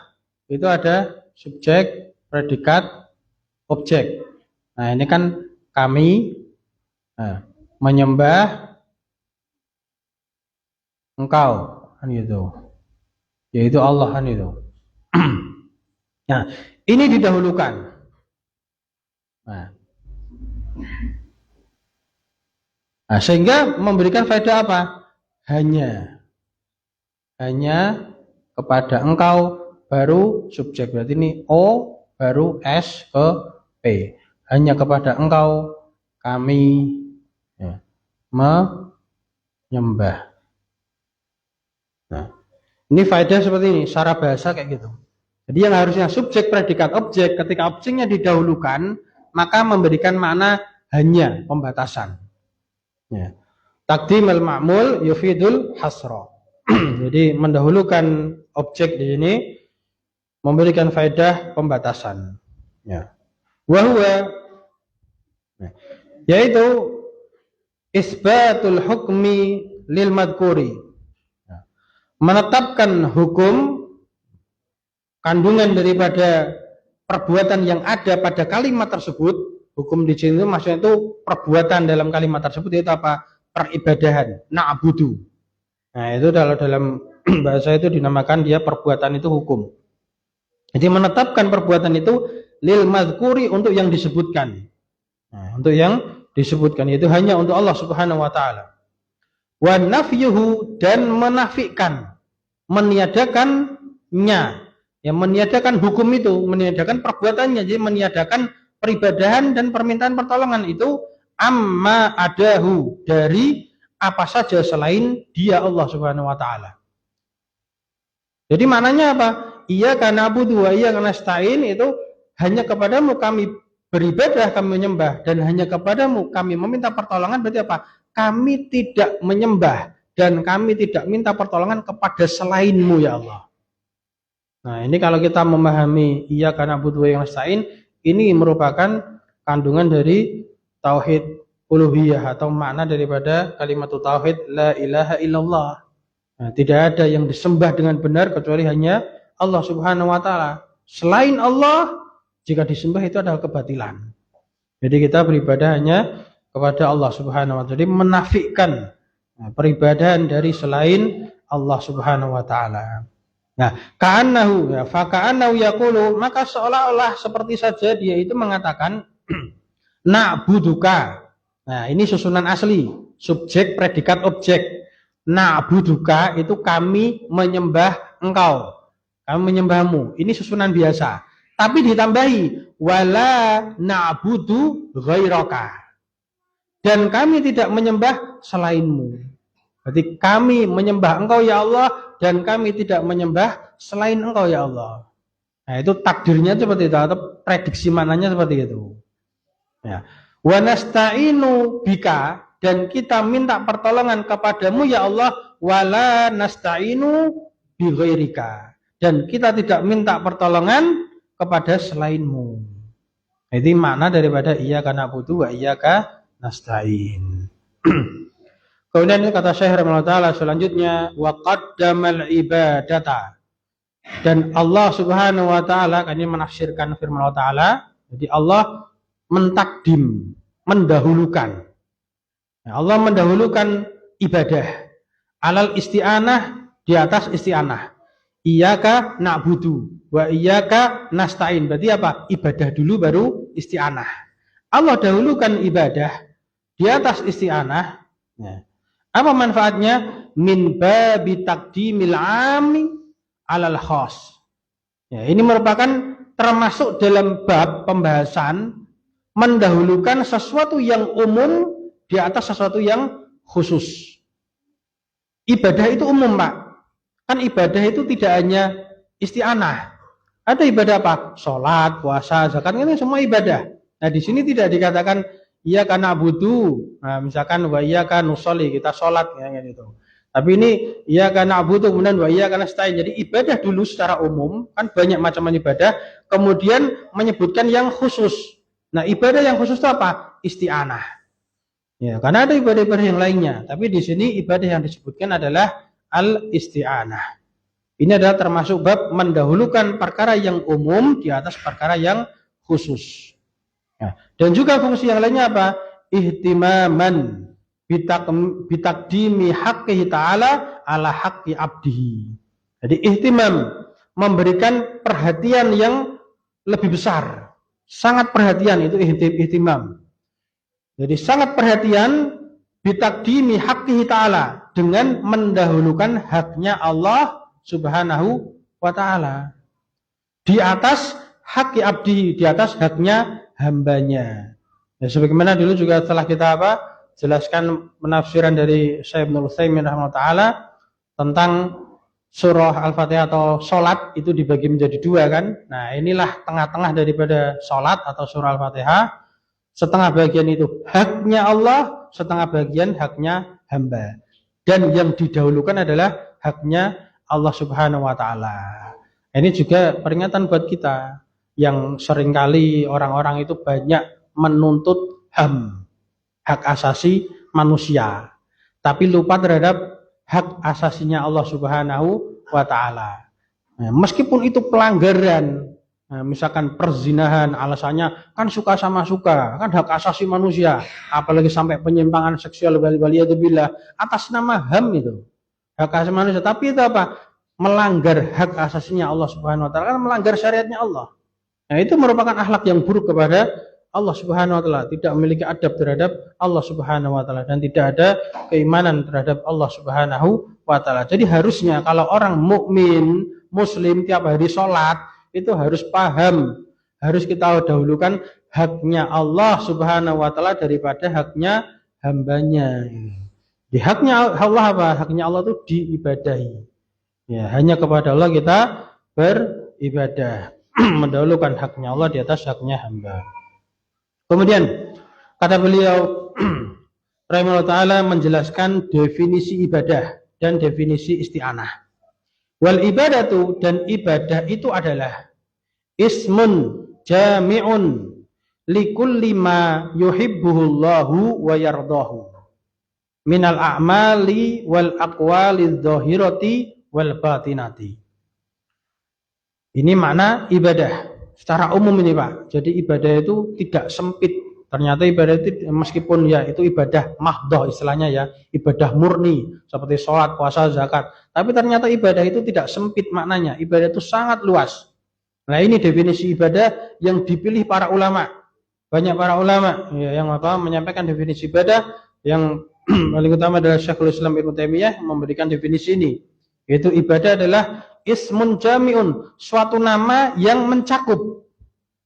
itu ada subjek, predikat, objek. Nah, ini kan kami menyembah engkau kan gitu. Yaitu Allah kan itu. Nah, ini didahulukan. Nah, sehingga memberikan faedah apa? Hanya kepada engkau baru subjek. Berarti ini O baru S ke P. Hanya kepada engkau kami menyembah. Nah, ini faedah seperti ini, secara bahasa kayak gitu. Jadi yang harusnya subjek, predikat, objek, ketika objeknya didahulukan, maka memberikan makna hanya, pembatasan. Ya. Taqdim al-ma'mul yufidul hasra. Jadi mendahulukan objek di sini memberikan faedah pembatasan. Ya. Wahwa, yaitu isbatul hukmi lil madkuri, menetapkan hukum kandungan daripada perbuatan yang ada pada kalimat tersebut. Hukum di sini maksudnya itu perbuatan dalam kalimat tersebut itu apa? Peribadahan, na'budu. Nah, itu kalau dalam bahasa itu dinamakan dia perbuatan itu hukum. Jadi menetapkan perbuatan itu lil madhkuri, untuk yang disebutkan. Nah, untuk yang disebutkan itu hanya untuk Allah Subhanahu wa taala. Wa nafyuhu, dan menafikan, meniadakannya. Yang meniadakan hukum itu, meniadakan perbuatannya, jadi meniadakan peribadahan dan permintaan pertolongan itu amma adahu, dari apa saja selain dia Allah Subhanahu wa taala. Jadi maknanya apa? Iyyaka na'budu wa iyyaka nasta'in, itu hanya kepadamu kami beribadah, kami menyembah, dan hanya kepadamu kami meminta pertolongan. Berarti apa? Kami tidak menyembah dan kami tidak minta pertolongan kepada selainmu ya Allah. Nah, ini kalau kita memahami iyyaka na'budu wa iyyaka nasta'in, ini merupakan kandungan dari tauhid uluhiyah atau makna daripada kalimat tauhid la ilaha illallah. Nah, tidak ada yang disembah dengan benar kecuali hanya Allah Subhanahu wa taala. Selain Allah, jika disembah itu adalah kebatilan. Jadi kita beribadah hanya kepada Allah Subhanahu wa taala. Jadi menafikan peribadahan dari selain Allah Subhanahu wa taala. Nah, ka'annahu, ya, faka'annahu yaqulu, maka seolah-olah seperti saja dia itu mengatakan na'buduka. Nah, ini susunan asli, subjek, predikat, objek. Na'buduka itu kami menyembah engkau, kami menyembahmu. Ini susunan biasa. Tapi ditambahi wala na'budu ghairaka, dan kami tidak menyembah selainmu. Berarti kami menyembah engkau ya Allah, dan kami tidak menyembah selain engkau ya Allah. Nah, itu takdirnya seperti itu, atau prediksi mananya seperti itu. Ya. Wa nasta'inu bika, dan kita minta pertolongan kepadamu ya Allah, wala nasta'inu bi ghairika, dan kita tidak minta pertolongan kepada selainmu. Jadi makna daripada iyyaka na'budu wa iyyaka nasta'in. Kemudian kata Syekh rahimahullah taala selanjutnya, wa qaddamal ibadata, dan Allah Subhanahu wa taala, kan ini menafsirkan firman Allah taala, jadi Allah mentakdim, mendahulukan. Allah mendahulukan ibadah alal isti'anah, di atas isti'anah. Iyyaka na'budu wa iyyaka nasta'in. Berarti apa? Ibadah dulu baru isti'anah. Allah dahulukan ibadah di atas isti'anah. Ya. Apa manfaatnya? Min babi taqdimil 'ami 'alal khas. Ya, ini merupakan termasuk dalam bab pembahasan mendahulukan sesuatu yang umum di atas sesuatu yang khusus. Ibadah itu umum, Pak. Kan ibadah itu tidak hanya isti'anah. Ada ibadah apa? Sholat, puasa, zakat, ini semua ibadah. Nah, di sini tidak dikatakan iya karena butuh. Nah, misalkan wa iya kan nusolli, kita sholat ya gitu. Tapi ini iya karena butuh, kemudian wa iya karena stain. Jadi ibadah dulu secara umum, kan banyak macam ibadah, kemudian menyebutkan yang khusus. Nah, ibadah yang khusus itu apa? Isti'anah. Ya, karena ada ibadah-ibadah yang lainnya, tapi di sini ibadah yang disebutkan adalah al-isti'anah. Ini adalah termasuk bab mendahulukan perkara yang umum di atas perkara yang khusus. Nah, dan juga fungsi yang lainnya apa? Ihtimaman bitakdimi haqqihi ta'ala ala haqqi abdihi. Jadi ihtimam, memberikan perhatian yang lebih besar. Sangat perhatian, itu ihtimam. Jadi sangat perhatian bitakdimi haqqihi ta'ala, dengan mendahulukan haknya Allah Subhanahu wa ta'ala di atas hak abdi, di atas haknya hambanya. Ya, sebagaimana dulu juga telah kita jelaskan penafsiran dari Syekh Ibnu Utsaimin rahimahullah tentang surah Al-Fatihah atau salat itu dibagi menjadi dua kan. Nah, inilah tengah-tengah daripada salat atau surah Al-Fatihah. Setengah bagian itu haknya Allah, setengah bagian haknya hamba. Dan yang didahulukan adalah haknya Allah Subhanahu wa ta'ala. Ini juga peringatan buat kita yang seringkali orang-orang itu banyak menuntut hak asasi manusia, tapi lupa terhadap hak asasinya Allah Subhanahu wa ta'ala. Nah, meskipun itu pelanggaran, nah, misalkan perzinahan, alasannya kan suka sama suka, kan hak asasi manusia, apalagi sampai penyimpangan seksual waliyadzubillah atas nama HAM itu. Hak asasi manusia, tapi itu apa? Melanggar hak asasinya Allah Subhanahu wa ta'ala, kan melanggar syariatnya Allah. Nah, itu merupakan akhlak yang buruk kepada Allah Subhanahu wa ta'ala, tidak memiliki adab terhadap Allah Subhanahu wa ta'ala, dan tidak ada keimanan terhadap Allah Subhanahu wa ta'ala. Jadi harusnya kalau orang mukmin, muslim tiap hari sholat, itu harus paham, harus kita dahulukan haknya Allah Subhanahu wa ta'ala daripada haknya hambanya. Di haknya Allah apa? Haknya Allah itu diibadahi. Ya, hanya kepada Allah kita beribadah. Mendahulukan haknya Allah di atas haknya hamba. Kemudian kata beliau rahimahullah ta'ala menjelaskan definisi ibadah dan definisi isti'anah. Wal ibadatu, dan ibadah itu adalah ismun jami'un likulli ma yuhibbuhullahu wa yardahu minal a'mali wal aqwali dhahirati wal batinati. Ini makna ibadah secara umum ini, Pak. Jadi ibadah itu tidak sempit. Ternyata ibadah itu meskipun ya itu ibadah mahdhah istilahnya ya, ibadah murni seperti sholat, puasa, zakat. Tapi ternyata ibadah itu tidak sempit maknanya. Ibadah itu sangat luas. Nah, ini definisi ibadah yang dipilih para ulama. Banyak para ulama ya, yang menyampaikan definisi ibadah. Yang paling utama adalah Syekhul Islam Ibnu Taimiyah memberikan definisi ini, yaitu ibadah adalah ismun jami'un, suatu nama yang mencakup.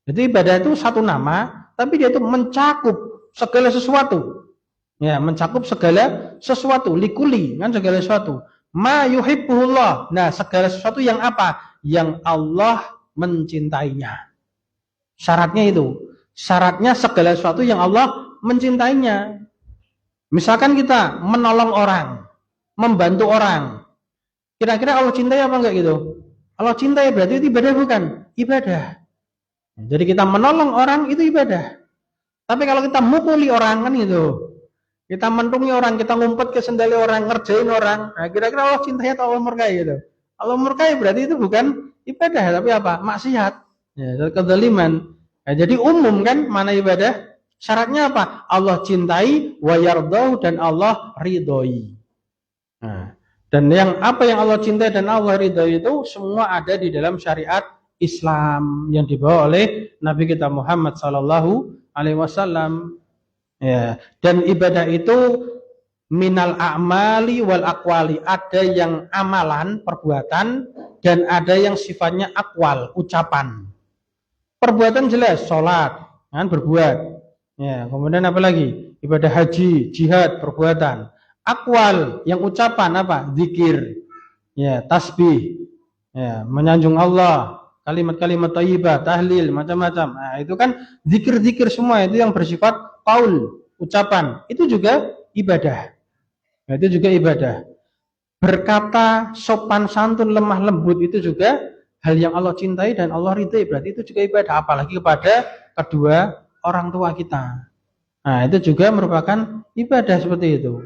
Jadi ibadah itu satu nama, tapi dia itu mencakup segala sesuatu. Ya, mencakup segala sesuatu, likuli, kan segala sesuatu. Ma yuhibbuhullah. Nah, segala sesuatu yang apa? Yang Allah mencintainya. Syaratnya itu. Syaratnya segala sesuatu yang Allah mencintainya. Misalkan kita menolong orang, membantu orang. Kira-kira Allah cintai apa enggak gitu? Allah cintai berarti itu ibadah bukan? Ibadah. Jadi kita menolong orang itu ibadah. Tapi kalau kita mukuli orang kan gitu. Kita mentungi orang, kita ngumpet ke sendali orang, ngerjain orang. Nah, kira-kira Allah cintai atau Allah murkai gitu? Allah murkai berarti itu bukan ibadah, tapi apa? Maksiat. Ya, kezaliman. Nah, jadi umum kan mana ibadah? Syaratnya apa? Allah cintai wa yardahu, dan Allah ridhoi. Nah, dan apa yang Allah cintai dan Allah ridhoi itu semua ada di dalam syariat Islam yang dibawa oleh Nabi kita Muhammad sallallahu alaihi wasallam. Ya, dan ibadah itu minal a'mali wal aqwali, ada yang amalan, perbuatan, dan ada yang sifatnya akwal, ucapan. Perbuatan jelas, sholat, kan berbuat. Ya, kemudian apa lagi? Ibadah haji, jihad, perbuatan. Akwal, yang ucapan apa? Zikir, ya, tasbih, ya, menyanjung Allah, kalimat-kalimat thayyibah, tahlil, macam-macam. Nah, itu kan zikir-zikir semua itu yang bersifat qaul, ucapan. Itu juga ibadah. Nah, itu juga ibadah. Berkata sopan santun, lemah lembut itu juga hal yang Allah cintai dan Allah ridhai. Berarti itu juga ibadah, apalagi kepada kedua orang tua kita. Nah, itu juga merupakan ibadah seperti itu.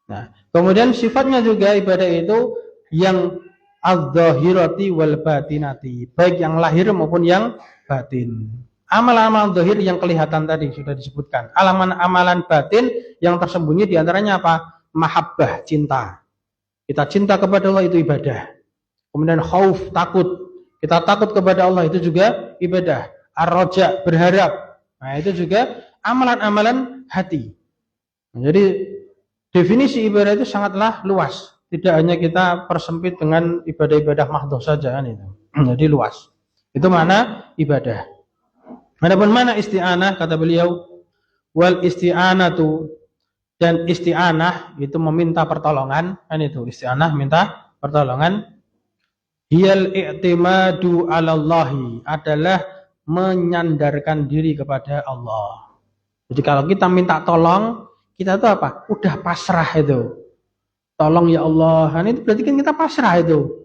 Nah, kemudian sifatnya juga ibadah itu yang adz-dzahirati wal batinati, baik yang lahir maupun yang batin. Amalan-amalan zahir yang kelihatan tadi sudah disebutkan. Amalan batin yang tersembunyi diantaranya apa? Mahabbah, cinta. Kita cinta kepada Allah itu ibadah. Kemudian khauf, takut. Kita takut kepada Allah itu juga ibadah. Ar-raja, berharap. Nah, itu juga amalan-amalan hati. Jadi definisi ibadah itu sangatlah luas. Tidak hanya kita persempit dengan ibadah-ibadah mahdhah saja kan itu. Jadi luas. Itu mana ibadah. Adapun mana isti'anah, kata beliau, wal isti'anatu, dan isti'anah itu meminta pertolongan, kan itu isti'anah minta pertolongan. Hiyal i'timadu 'alallahi, adalah menyandarkan diri kepada Allah. Jadi kalau kita minta tolong, kita itu apa? Udah pasrah itu. Tolong ya Allah. Nah, itu berarti kan kita pasrah itu.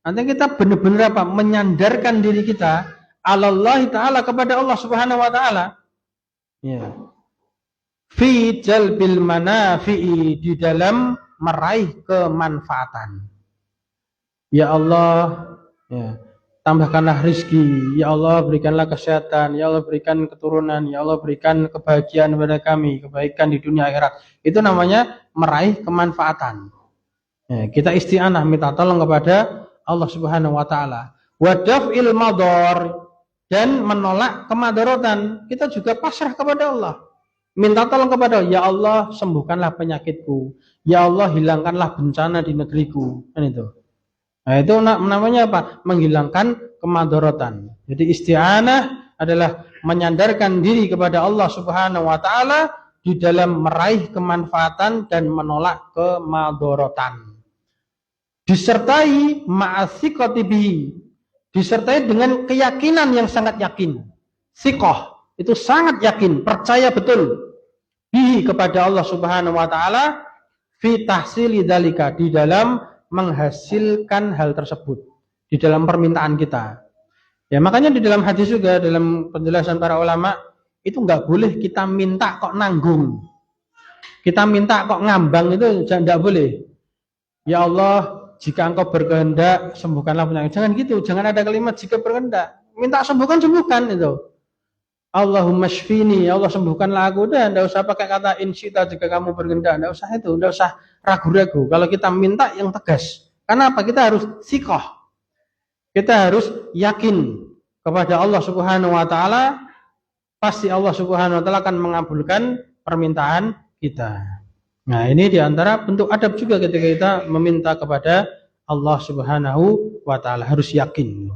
Nanti kita benar-benar apa? Menyandarkan diri kita 'alallahi ta'ala, kepada Allah Subhanahu wa taala. Ya. Fi jalbil manafi'i, di dalam meraih kemanfaatan. Ya Allah, ya, tambahkanlah rizki, ya Allah berikanlah kesehatan, ya Allah berikan keturunan, ya Allah berikan kebahagiaan kepada kami, kebaikan di dunia akhirat. Itu namanya meraih kemanfaatan. Ya, kita isti'anah minta tolong kepada Allah Subhanahu wa taala. Wa daf'il madar, dan menolak kemadaratan. Kita juga pasrah kepada Allah. Minta tolong kepada Allah, ya Allah sembuhkanlah penyakitku, ya Allah hilangkanlah bencana di negeriku, kan itu. Nah, itu namanya apa? Menghilangkan kemadaratan. Jadi isti'anah adalah menyandarkan diri kepada Allah Subhanahu wa taala di dalam meraih kemanfaatan dan menolak kemadaratan. Disertai ma'athiqati bihi, disertai dengan keyakinan yang sangat yakin. Siqah, itu sangat yakin, percaya betul bihi, kepada Allah Subhanahu wa taala, fi tahsili dzalika, di dalam menghasilkan hal tersebut, di dalam permintaan kita. Ya, makanya di dalam hadis juga, dalam penjelasan para ulama, itu enggak boleh kita minta kok nanggung. Kita minta kok ngambang, itu enggak boleh. Ya Allah, jika engkau berkehendak sembuhkanlah penyakit. Jangan gitu, jangan ada kalimat jika berkehendak. Minta sembuhkan itu. Allahumma shfini, ya Allah sembuhkanlah aku. Udah, enggak usah pakai kata insyita jika kamu berkehendak, enggak usah itu, enggak usah ragu-ragu. Kalau kita minta yang tegas. Karena apa? Kita harus siqah. Kita harus yakin kepada Allah Subhanahu wa taala, pasti Allah Subhanahu wa taala akan mengabulkan permintaan kita. Nah, ini diantara bentuk adab juga ketika kita meminta kepada Allah Subhanahu wa taala, harus yakin.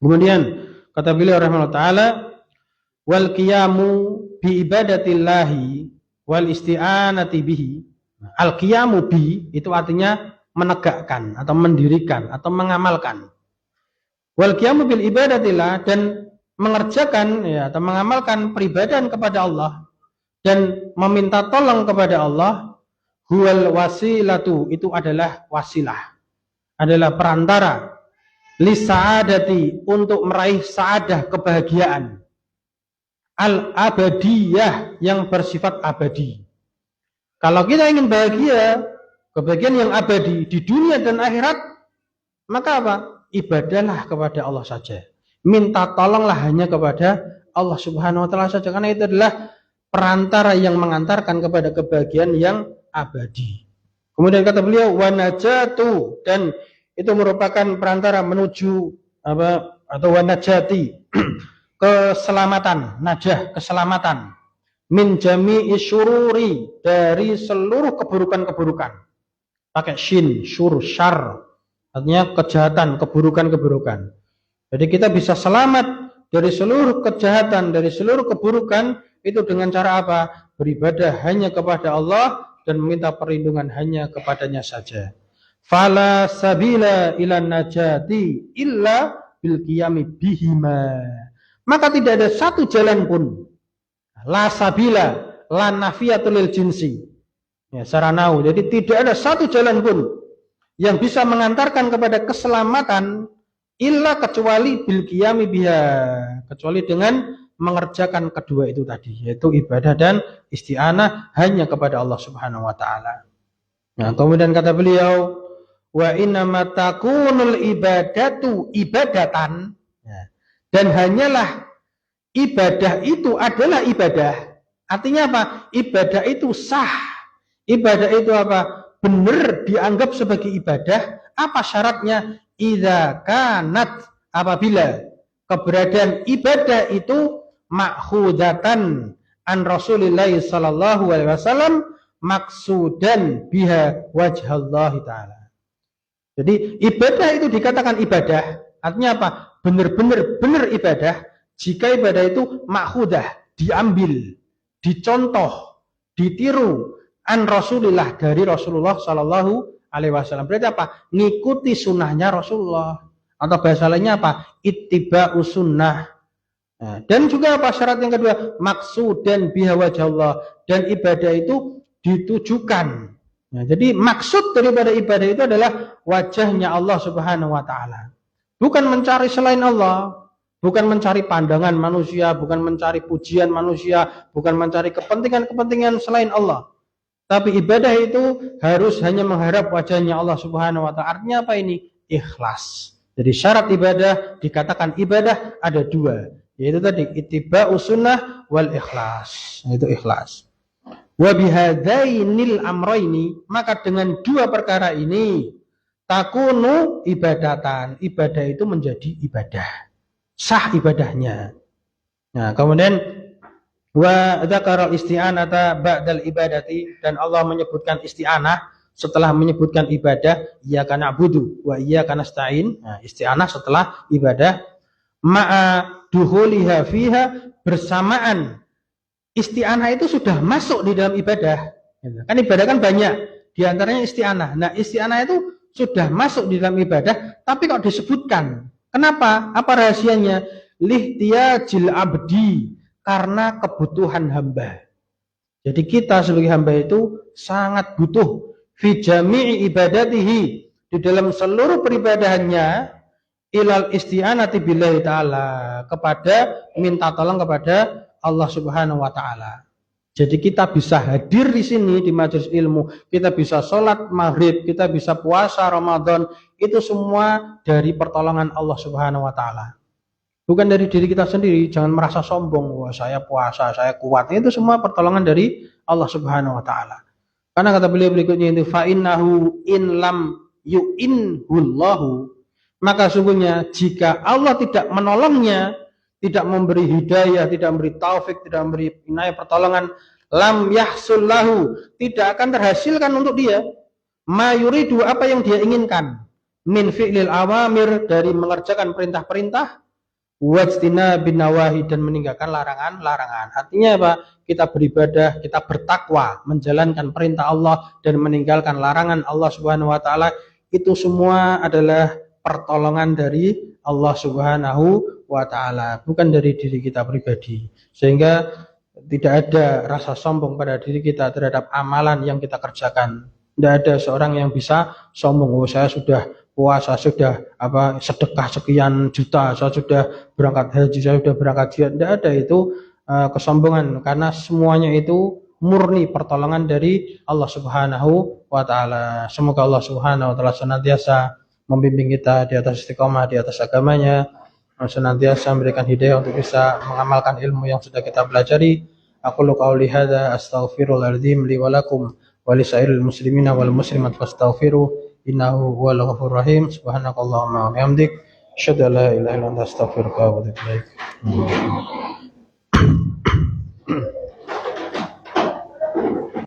Kemudian kata beliau rahimahullah taala, wal qiyamu bi ibadatillahi wal isti'anati bihi. Al qiyamu bi itu artinya menegakkan atau mendirikan atau mengamalkan. Wal qiyamu bil ibadatillah, dan mengerjakan ya atau mengamalkan peribadahan kepada Allah dan meminta tolong kepada Allah, huwal wasilatu, itu adalah wasilah, adalah perantara, lisa'adati, untuk meraih sa'adah, kebahagiaan, al-abadiyah, yang bersifat abadi. Kalau kita ingin bahagia, kebahagiaan yang abadi di dunia dan akhirat, maka apa? Ibadahlah kepada Allah saja. Minta tolonglah hanya kepada Allah Subhanahu wa taala saja, karena itu adalah perantara yang mengantarkan kepada kebahagiaan yang abadi. Kemudian kata beliau, wa najatu, dan itu merupakan perantara menuju apa, atau wanajati, keselamatan, najah, keselamatan, min jami'i syururi, dari seluruh keburukan-keburukan. Pakai shin, syur, syar, artinya kejahatan, keburukan-keburukan. Jadi kita bisa selamat dari seluruh kejahatan, dari seluruh keburukan, itu dengan cara apa? Beribadah hanya kepada Allah dan meminta perlindungan hanya kepadanya saja. Fala sabila ilan najati illa bil qiyami bihima. Maka tidak ada satu jalan pun. La sabila la nafiyatul lil jinsi. Ya, secara nahwu. Jadi tidak ada satu jalan pun yang bisa mengantarkan kepada keselamatan illa kecuali bil qiyami biha, kecuali dengan mengerjakan kedua itu tadi, yaitu ibadah dan isti'anah hanya kepada Allah Subhanahu wa taala. Nah, kemudian kata beliau, wa innama takunul ibadatu ibadatan, ya, dan hanyalah ibadah itu adalah ibadah. Artinya apa? Ibadah itu sah. Ibadah itu apa? Benar dianggap sebagai ibadah. Apa syaratnya? Idza kanat, apabila keberadaan ibadah itu makhudatan an Rasulillah sallallahu alaihi wasallam maksudan biha wajhallahi taala. Jadi ibadah itu dikatakan ibadah, artinya apa? Benar ibadah jika ibadah itu makhudah, diambil, dicontoh, ditiru an Rasulillah, dari Rasulullah sallallahu alaihi wasallam. Berarti apa? Ngikuti sunnahnya Rasulullah. Atau bahasa lainnya apa? Ittiba'u sunnah. Nah, dan juga apa syarat yang kedua? Maksud dan biha wajhallah, dan ibadah itu ditujukan. Nah, jadi maksud daripada ibadah itu adalah wajahnya Allah Subhanahu wa taala. Bukan mencari selain Allah, bukan mencari pandangan manusia, bukan mencari pujian manusia, bukan mencari kepentingan-kepentingan selain Allah. Tapi ibadah itu harus hanya mengharap wajahnya Allah Subhanahu wa taala. Artinya apa ini? Ikhlas. Jadi syarat ibadah, dikatakan ibadah ada dua, yaitu tadi ittiba'us sunnah wal ikhlas. Itu ikhlas. Wa bihadzainil amraini, maka dengan dua perkara ini takunu ibadatan. Ibadah itu menjadi ibadah. Sah ibadahnya. Nah, kemudian wa dzakara isti'anata ba'dal ibadati, dan Allah menyebutkan isti'anah setelah menyebutkan ibadah, iyyaka na'budu wa iyyaka nasta'in. Nah, isti'anah setelah ibadah, ma'a duhuliha fiha, bersamaan isti'anah itu sudah masuk di dalam ibadah. Kan ibadah kan banyak, di antaranya isti'anah. Nah, isti'anah itu sudah masuk di dalam ibadah, tapi kok disebutkan? Kenapa? Apa rahasianya? Lihtiyajil abdi, karena kebutuhan hamba. Jadi kita sebagai hamba itu sangat butuh fi jami'i ibadatihi, di dalam seluruh peribadahannya, ilal isti'anati billahi ta'ala, kepada minta tolong kepada Allah Subhanahu wa taala. Jadi kita bisa hadir di sini di majelis ilmu, kita bisa sholat maghrib, kita bisa puasa Ramadan, itu semua dari pertolongan Allah Subhanahu wa taala. Bukan dari diri kita sendiri. Jangan merasa sombong, wah saya puasa, saya kuat. Itu semua pertolongan dari Allah Subhanahu wa taala. Karena kata beliau berikutnya itu, fa innahu in lam yu'inhullahu, maka sungguhnya jika Allah tidak menolongnya, tidak memberi hidayah, tidak memberi taufik, tidak memberi inayah pertolongan, lam yahsul lahu, tidak akan terhasilkan untuk dia ma yuridu, apa yang dia inginkan, min fi'lil awamir, dari mengerjakan perintah-perintah, wajtina bin nawahi, dan meninggalkan larangan-larangan. Artinya apa? Kita beribadah, kita bertakwa, menjalankan perintah Allah dan meninggalkan larangan Allah Subhanahu wa taala, itu semua adalah pertolongan dari Allah Subhanahu wa taala, bukan dari diri kita pribadi. Sehingga tidak ada rasa sombong pada diri kita terhadap amalan yang kita kerjakan. Tidak ada seorang yang bisa sombong, oh saya sudah puasa, sudah sedekah sekian juta, saya sudah berangkat haji, saya sudah berangkat jihad. Tidak ada itu kesombongan, karena semuanya itu murni pertolongan dari Allah Subhanahu wa taala. Semoga Allah Subhanahu wa taala senantiasa membimbing kita di atas istiqomah, di atas agamanya, senantiasa memberikan hidayah untuk bisa mengamalkan ilmu yang sudah kita pelajari. Aqulu qauli hadza astaghfirullahaladzim li wa lakum wa lisairil muslimina wal muslimat fastaghfiru innahu huwal ghafurur rahim. Subhanakallahumma wa bihamdik, asyhadu an la ilaha illa anta astaghfiruka wa atubu ilaik.